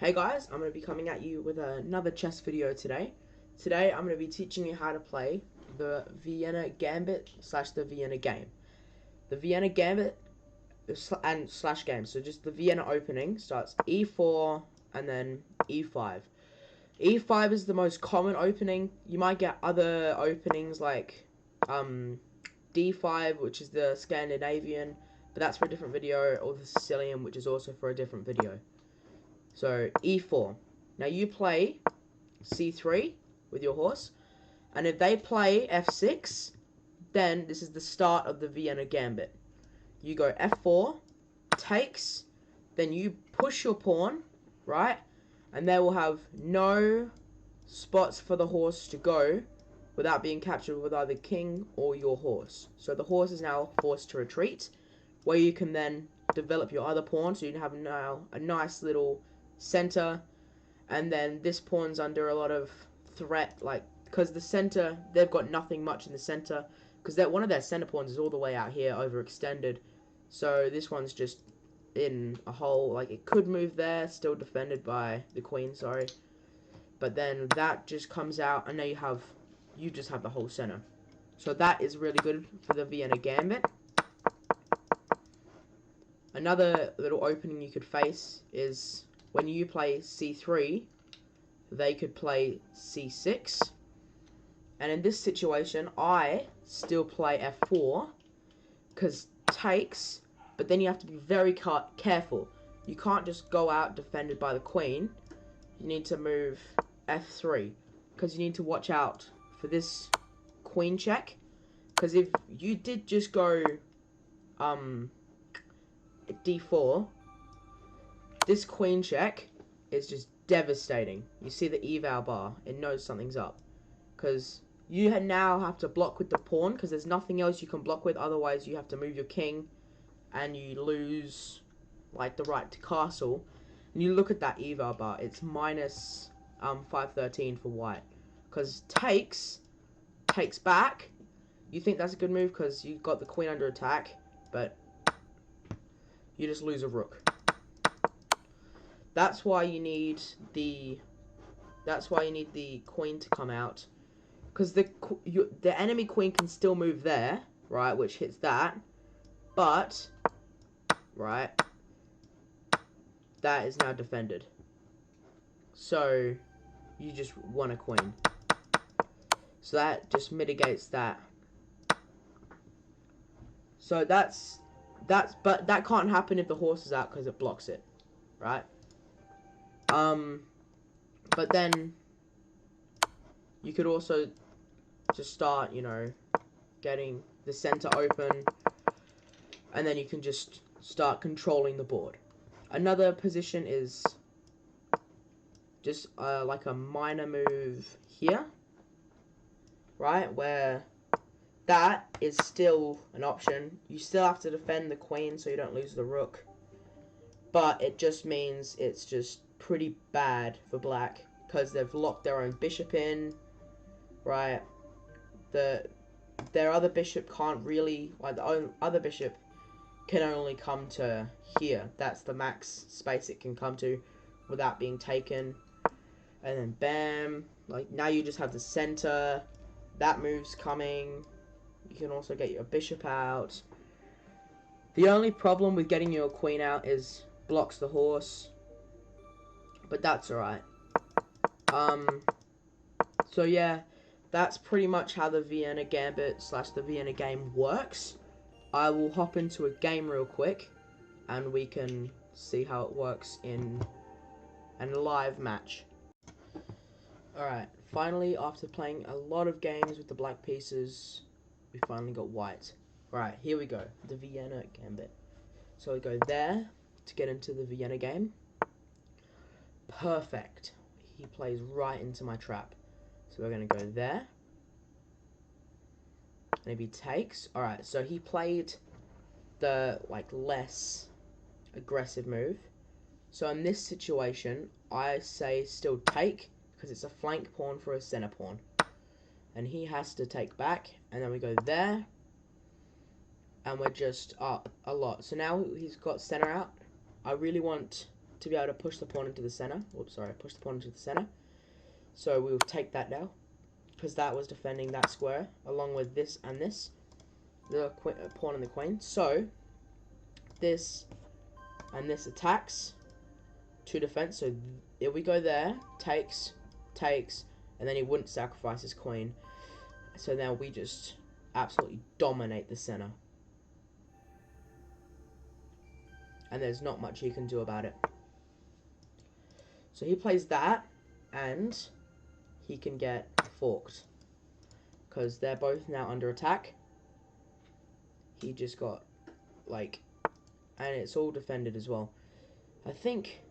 Hey guys, I'm going to be coming at you with another chess video today. Today I'm going to be teaching you how to play the Vienna gambit slash the Vienna game. The Vienna gambit and slash game, so just the Vienna opening starts e4 and then e5. E5 is the most common opening. You might get other openings like d5, which is the Scandinavian, but that's for a different video, or the Sicilian, which is also for a different video. So e4. Now you play c3 with your horse, and if they play f6, then this is the start of the Vienna gambit. You go f4, takes, then you push your pawn, right? And they will have no spots for the horse to go without being captured with either king or your horse. So the horse is now forced to retreat, where you can then develop your other pawn, so you have now a nice little center, and then this pawn's under a lot of threat, like, because the center, they've got nothing much in the center, because one of their center pawns is all the way out here, overextended, so this one's just in a hole, like, it could move there, still defended by the queen, sorry, but then that just comes out, and now you just have the whole center. So that is really good for the Vienna gambit. Another little opening you could face is when you play c3, they could play c6. And in this situation, I still play f4, because takes, but then you have to be very careful. You can't just go out defended by the queen. You need to move f3, because you need to watch out for this queen check. Because if you did just go d4, this queen check is just devastating. You see the eval bar, it knows something's up. Because you now have to block with the pawn, because there's nothing else you can block with, otherwise you have to move your king, and you lose, like, the right to castle. And you look at that eval bar, it's minus 513 for white. Because takes back, you think that's a good move, because you've got the queen under attack, but you just lose a rook. That's why you need the queen to come out, because the enemy queen can still move there, right, which hits that, but right, that is now defended. So you just won a queen. So that just mitigates that. So but that can't happen if the horse is out, because it blocks it, right? But then you could also just start, getting the center open, and then you can just start controlling the board. Another position is just like a minor move here, right, where that is still an option. You still have to defend the queen so you don't lose the rook, but it just means it's just pretty bad for black, because they've locked their own bishop in, right? Their other bishop can't really, like, the other bishop can only come to here. That's the max space it can come to without being taken. And then bam, like, now you just have the center. That move's coming. You can also get your bishop out. The only problem with getting your queen out is blocks the horse, but that's alright. So yeah, that's pretty much how the Vienna gambit slash the Vienna game works. I will hop into a game real quick, and we can see how it works in a live match. Alright, finally, after playing a lot of games with the black pieces, we finally got white. Alright, here we go, the Vienna gambit. So we go there to get into the Vienna game. Perfect. He plays right into my trap. So we're going to go there. And if he takes, alright, so he played the, like, less aggressive move. So in this situation, I say still take, because it's a flank pawn for a center pawn. And he has to take back, and then we go there, and we're just up a lot. So now he's got center out. I really want to be able to push the pawn into the center. Oops, sorry, push the pawn into the center. So we'll take that now, because that was defending that square, along with this and this, the pawn and the queen. So this and this attacks to defense. So if we go there, takes, and then he wouldn't sacrifice his queen. So now we just absolutely dominate the center. And there's not much he can do about it. So he plays that, and he can get forked, because they're both now under attack. He just got, like, and it's all defended as well. I think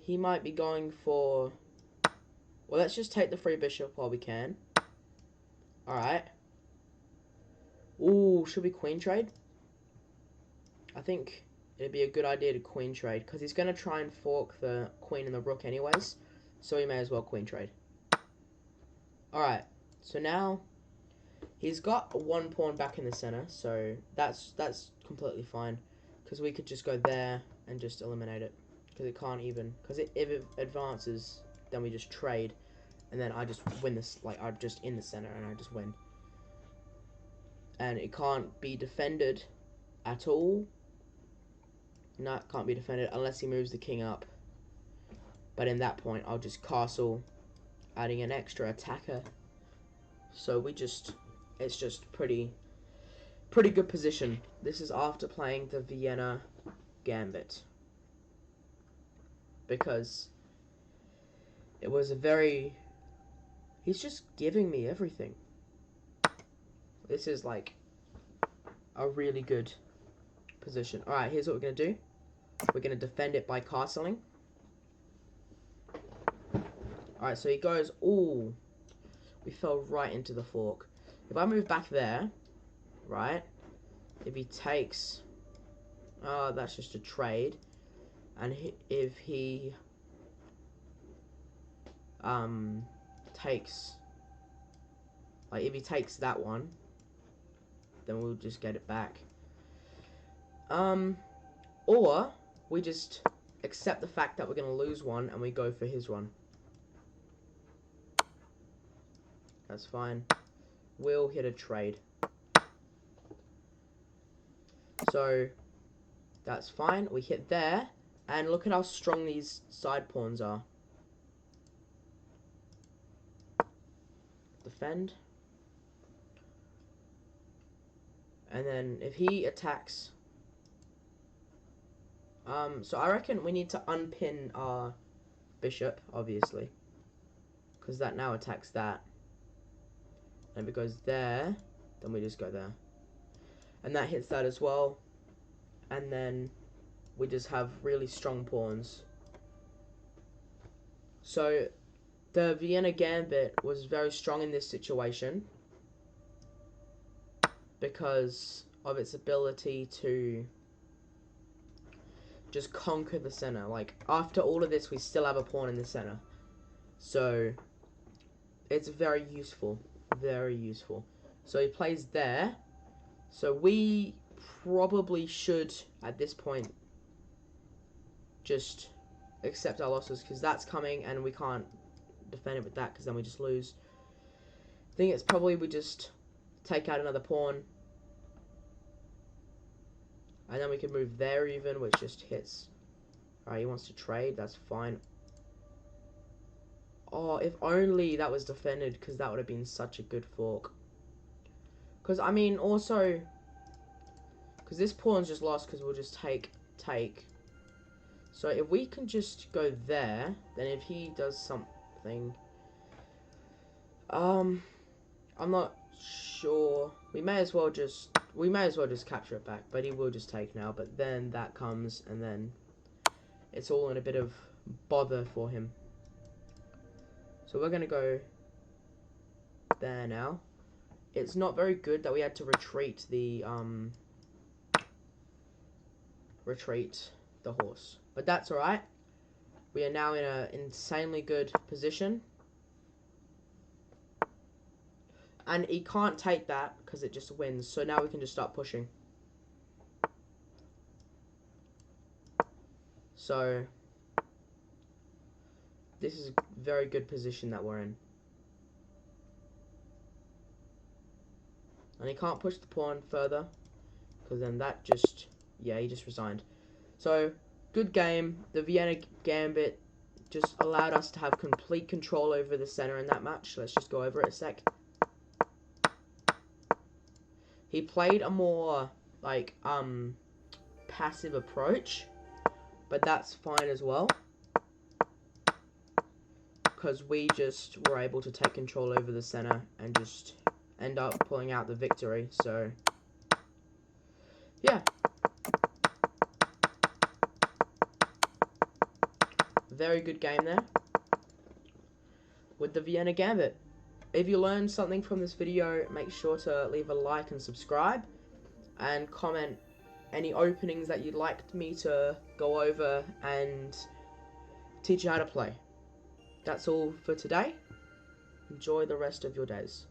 he might be going for, well, let's just take the free bishop while we can. Alright. Ooh, should we queen trade? I think it'd be a good idea to queen trade, because he's going to try and fork the queen and the rook anyways, so we may as well queen trade. Alright, so now he's got one pawn back in the center, so that's completely fine, because we could just go there and just eliminate it, because it can't even, because if it advances, then we just trade, and then I just win this, like, I'm just in the center and I just win. And it can't be defended at all. No, it can't be defended unless he moves the king up. But in that point, I'll just castle, adding an extra attacker. So we just, it's just pretty good position. This is after playing the Vienna gambit, because it was a very, he's just giving me everything. This is like a really good position. Alright, here's what we're going to do. We're going to defend it by castling. Alright, so he goes, ooh, we fell right into the fork. If I move back there, right, if he takes, that's just a trade. And if he takes, like, if he takes that one, then we'll just get it back. Or we just accept the fact that we're going to lose one and we go for his one. That's fine. We'll hit a trade. So that's fine. We hit there, and look at how strong these side pawns are. Defend. And then if he attacks, so I reckon we need to unpin our bishop, obviously, because that now attacks that. And if it goes there, then we just go there. And that hits that as well. And then we just have really strong pawns. So the Vienna gambit was very strong in this situation, because of its ability to just conquer the center. Like, after all of this, we still have a pawn in the center. So it's very useful. Very useful. So he plays there. So we probably should, at this point, just accept our losses, because that's coming and we can't defend it with that, because then we just lose. I think it's probably we just take out another pawn, and then we can move there even, which just hits. Alright, he wants to trade, that's fine. Oh, if only that was defended, because that would have been such a good fork. Because, I mean, also, because this pawn's just lost, because we'll just take. So if we can just go there, then if he does something, I'm not sure. We may as well just capture it back, but he will just take now. But then that comes, and then it's all in a bit of bother for him. So we're gonna go there now. It's not very good that we had to retreat the horse, but that's alright. We are now in an insanely good position, and he can't take that because it just wins. So now we can just start pushing. So this is a very good position that we're in. And he can't push the pawn further, because then that just, yeah, he just resigned. So, good game. The Vienna gambit just allowed us to have complete control over the center in that match. Let's just go over it a sec. He played a more, like, passive approach, but that's fine as well, because we just were able to take control over the center and just end up pulling out the victory. So, yeah. Very good game there with the Vienna gambit. If you learned something from this video, make sure to leave a like and subscribe, and comment any openings that you'd like me to go over and teach you how to play. That's all for today. Enjoy the rest of your days.